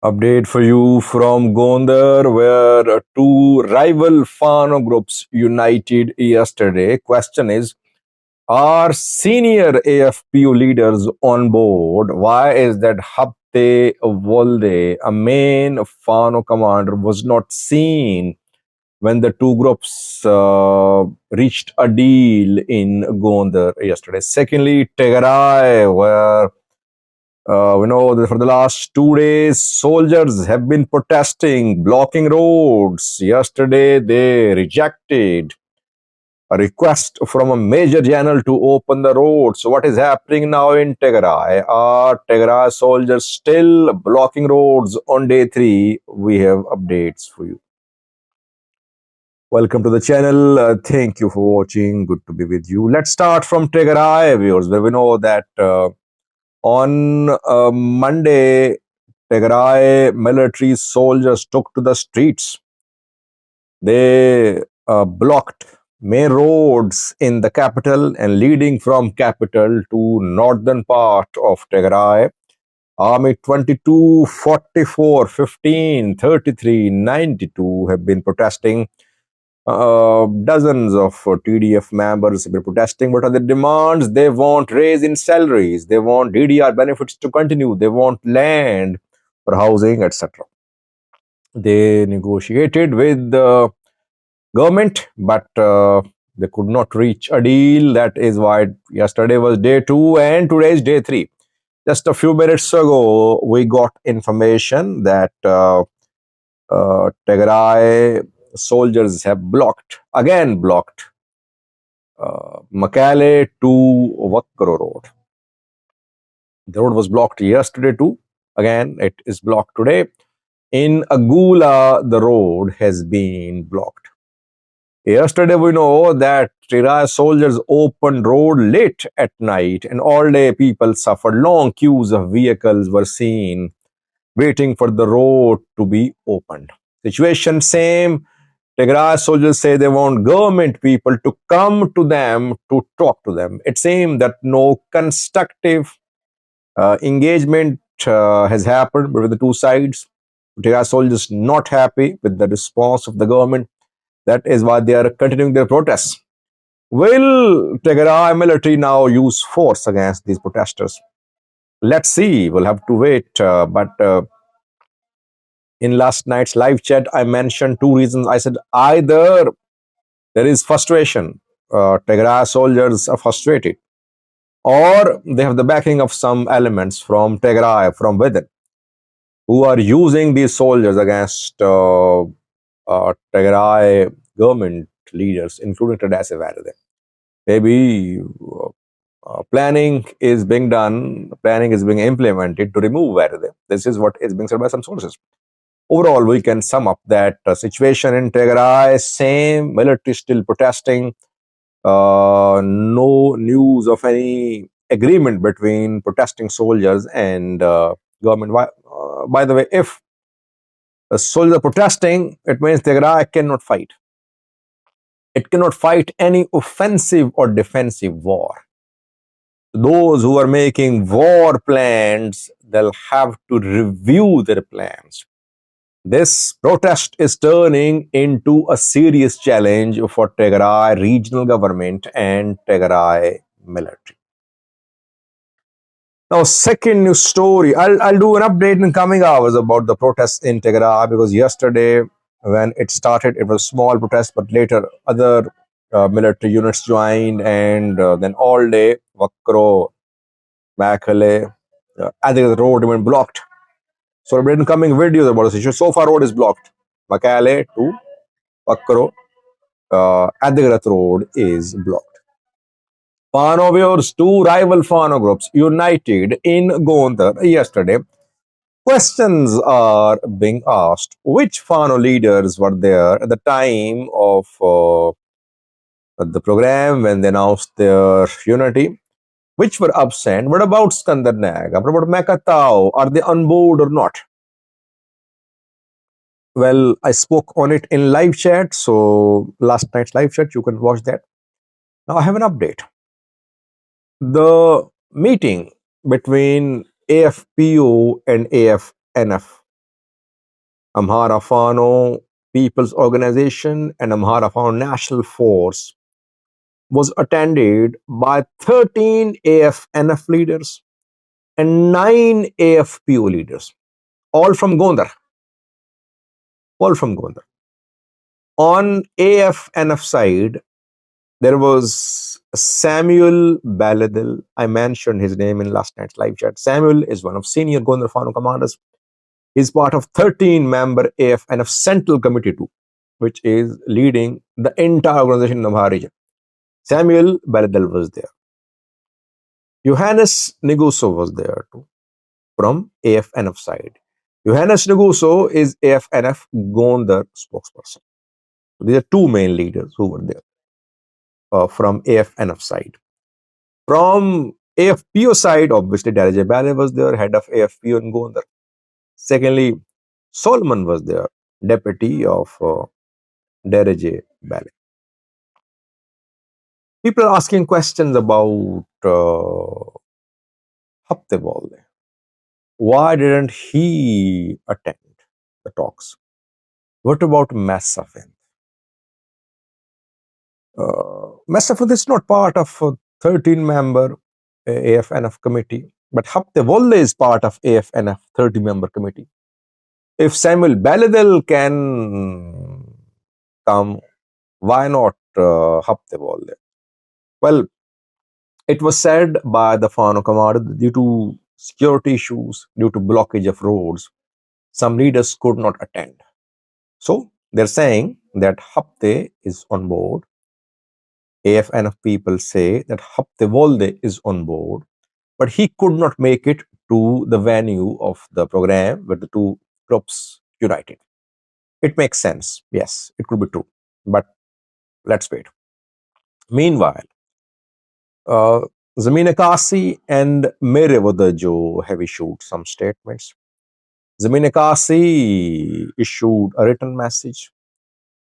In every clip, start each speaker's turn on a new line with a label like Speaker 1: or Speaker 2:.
Speaker 1: Update for you from Gondar, where two rival Fano groups united yesterday. Question is, are senior AFPU leaders on board? Why is that Hapte Volde, a main Fano commander, was not seen when the two groups reached a deal in Gondar yesterday? Secondly, Tigray, where we know that for the last 2 days, soldiers have been protesting, blocking roads. Yesterday, they rejected a request from a major general to open the roads. So, what is happening now in Tigray? Are Tigray soldiers still blocking roads on day 3? We have updates for you. Welcome to the channel. Thank you for watching. Good to be with you. Let's start from Tigray, viewers, where we know that on Monday, Tigray military soldiers took to the streets. They blocked main roads in the capital and leading from capital to northern part of Tigray. Army 22, 44, 15, 33, 92 have been protesting. Dozens of TDF members have been protesting. What are the demands? They want raise in salaries. They want DDR benefits to continue. They want land for housing, etc. They negotiated with the government, but they could not reach a deal. That is why yesterday was day 2 and today is day 3. Just a few minutes ago, we got information that Tigray soldiers have again blocked Makale to Vakkaro road. The road was blocked yesterday too. Again, it is blocked today. In Agula, the road has been blocked. Yesterday, we know that Tigray soldiers opened road late at night, and all day people suffered. Long queues of vehicles were seen waiting for the road to be opened. Situation same. Tigray soldiers say they want government people to come to them to talk to them. It seems that no constructive engagement has happened between the two sides. Tigray soldiers not happy with the response of the government. That is why they are continuing their protests. Will Tigray military now use force against these protesters? Let's see. We'll have to wait. But in last night's live chat, I mentioned two reasons. I said either there is frustration, Tigray soldiers are frustrated, or they have the backing of some elements from Tigray, from within, who are using these soldiers against Tigray government leaders, including Tadesse Verde. Maybe planning is being done, planning is being implemented to remove Verde. This is what is being said by some sources. Overall, we can sum up that situation in Tigray, same, military still protesting, no news of any agreement between protesting soldiers and government. By the way, if the soldiers are protesting, it means Tigray cannot fight. It cannot fight any offensive or defensive war. Those who are making war plans, they'll have to review their plans. This protest is turning into a serious challenge for Tigray regional government and Tigray military. Now, second news story. I'll do an update in coming hours about the protests in Tigray, because yesterday when it started, it was a small protest, but later other military units joined, and then all day Vakkaro, Makale, I think the road remained blocked. So I've been coming videos about the situation. So far, road is blocked. Makale to Vakkaro, Adigrat road is blocked. Fano viewers, two rival Fano groups united in Gondar yesterday. Questions are being asked. Which Fano leaders were there at the time of the program when they announced their unity? Which were absent? What about Skandar Nag? What about Mekatao? Are they on board or not? Well, I spoke on it in live chat. So last night's live chat, you can watch that. Now I have an update. The meeting between AFPO and AFNF Amhara Fano People's Organization and Amhara Fano National Force was attended by 13 AFNF leaders and 9 AFPO leaders, all from Gondar. All from Gondar. On AFNF side, there was Samuel Baladil. I mentioned his name in last night's live chat. Samuel is one of senior Gondar Fano commanders. He's part of 13-member AFNF Central Committee too, which is leading the entire organization in the Amhara region. Samuel Baladil was there. Johannes Neguso was there too, from AFNF side. Johannes Neguso is AFNF Gondar spokesperson. So these are two main leaders who were there from AFNF side. From AFPO side, obviously, Darija Bale was there, head of AFPO in Gondar. Secondly, Solomon was there, deputy of Darija Bale. People are asking questions about Hapte Walde. Why didn't he attend the talks? What about Massafin? Massafin is not part of a 13-member AFNF committee, but Hapte Walde is part of AFNF 30-member committee. If Samuel Baladil can come, why not Hapte Walde? Well, it was said by the Fano commander that due to security issues, due to blockage of roads, some leaders could not attend. So they're saying that Hapte is on board. AFNF people say that Hapte Walde is on board, but he could not make it to the venue of the program where the two groups united. It makes sense. Yes, it could be true. But let's wait. Meanwhile, Zamina Kasi and Mere Wadajo have issued some statements. Zamina Kasi issued a written message.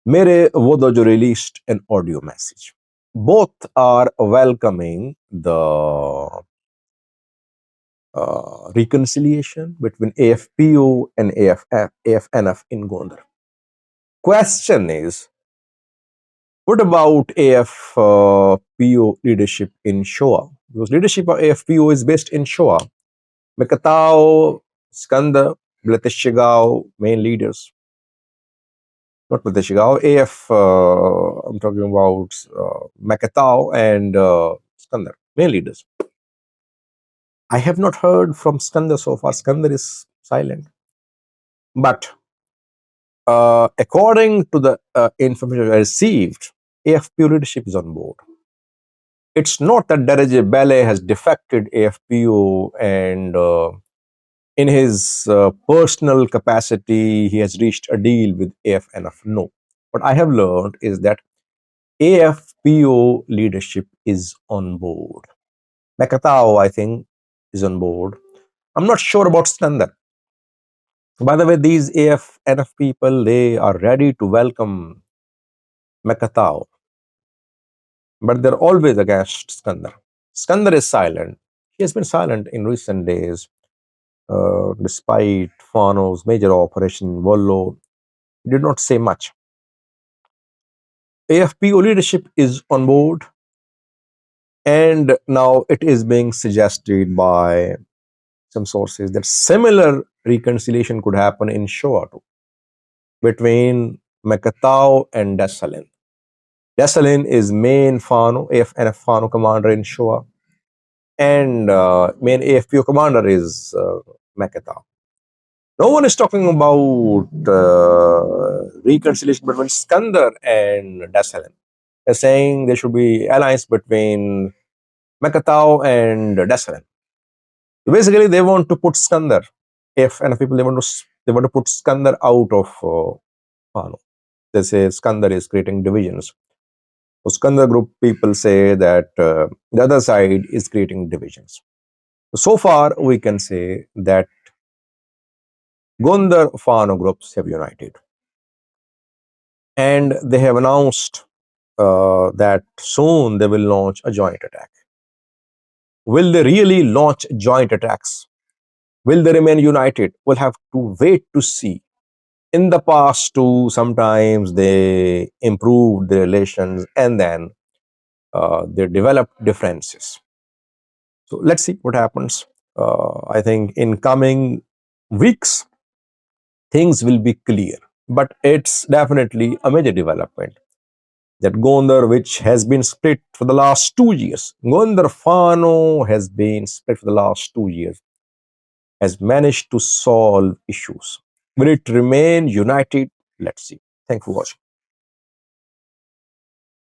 Speaker 1: Mere Wadajo released an audio message. Both are welcoming the reconciliation between AFPO and AFNF in Gondar. Question is, what about AFPO leadership in Shoa? Because leadership of AFPO is based in Shoa. Mekatao, Skanda, Bleteshigao, main leaders. Not Bleteshigao, I'm talking about Mekatao and Skandar, main leaders. I have not heard from Skandar so far. Skandar is silent. But according to the information I received, AFPO leadership is on board. It's not that Darija Bale has defected AFPO and in his personal capacity, he has reached a deal with AFNF. No. What I have learned is that AFPO leadership is on board. Mekatao, I think, is on board. I'm not sure about Skandar. By the way, these AFNF people, they are ready to welcome Mekatao, but they're always against Skandar. Skandar is silent. He has been silent in recent days, despite Fano's major operation in Wollo. He did not say much. AFPO leadership is on board, and now it is being suggested by some sources that similar reconciliation could happen in Shoa too, between Mekatao and Desalin. Desalin is main Fano, AFNF Fano commander in Shoa, and main AFPO commander is Mekatao. No one is talking about reconciliation between Skandar and Desalin. They're saying there should be alliance between Mekatao and Desalin. Basically, they want to put Skandar. AFNF people, they want to put Skandar out of Fano. They say Skandar is creating divisions. So Skandar group people say that the other side is creating divisions. So far, we can say that Gondar Fano groups have united. And they have announced that soon they will launch a joint attack. Will they really launch joint attacks? Will they remain united? We'll have to wait to see. in the past too, sometimes they improved the relations and then they developed differences. So let's see what happens. I think in coming weeks, things will be clear. But it's definitely a major development that Gondar, which has been split for the last 2 years, Gondar Fano has been split for the last 2 years, has managed to solve issues. Will it remain united? Let's see. Thanks for watching.